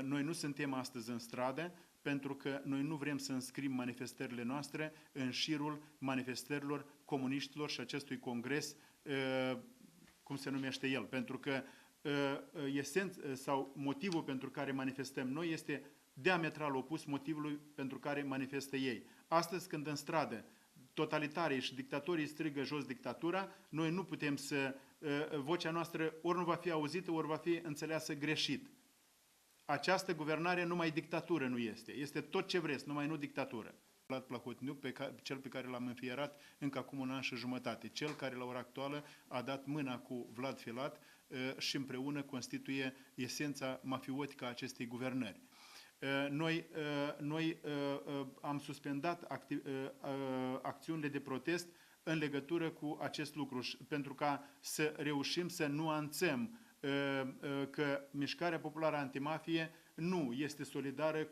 Noi nu suntem astăzi în stradă pentru că noi nu vrem să înscriem manifestările noastre în șirul manifestărilor comuniștilor și acestui congres, cum se numește el, pentru că sau motivul pentru care manifestăm noi este diametral opus motivului pentru care manifestă ei. Astăzi, când în stradă totalitarii și dictatorii strigă jos dictatura, noi nu putem să... vocea noastră ori nu va fi auzită, ori va fi înțeleasă greșit. Această guvernare numai dictatură nu este. Este tot ce vreți, numai nu dictatură. Vlad Plahotniuc, cel pe care l-am înfierat încă acum un an și jumătate, cel care la ora actuală a dat mâna cu Vlad Filat și împreună constituie esența mafiotică a acestei guvernări. Noi am suspendat acțiunile de protest în legătură cu acest lucru, pentru ca să reușim să nuanțăm că Mișcarea Populară Antimafie nu este solidară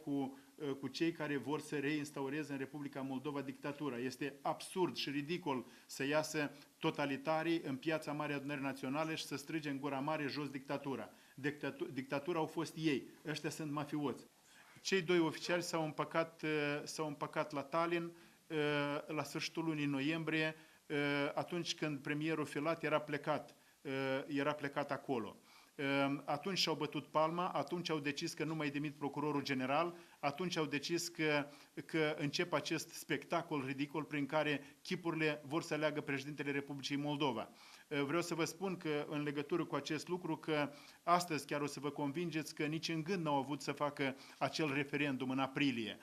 cu cei care vor să reinstaureze în Republica Moldova dictatura. Este absurd și ridicol să iasă totalitarii în piața Marii Adunări Naționale și să strige în gura mare jos dictatura. Dictatura au fost ei, ăștia sunt mafioți. Cei doi oficiali s-au împăcat la Tallinn la sfârșitul lunii noiembrie, atunci când premierul Filat era plecat acolo. Atunci și-au bătut palma, atunci au decis că nu mai demit procurorul general, atunci au decis că începe acest spectacol ridicol prin care chipurile vor să aleagă președintele Republicii Moldova. Vreau să vă spun că în legătură cu acest lucru, că astăzi chiar o să vă convingeți că nici în gând n-au avut să facă acel referendum în aprilie.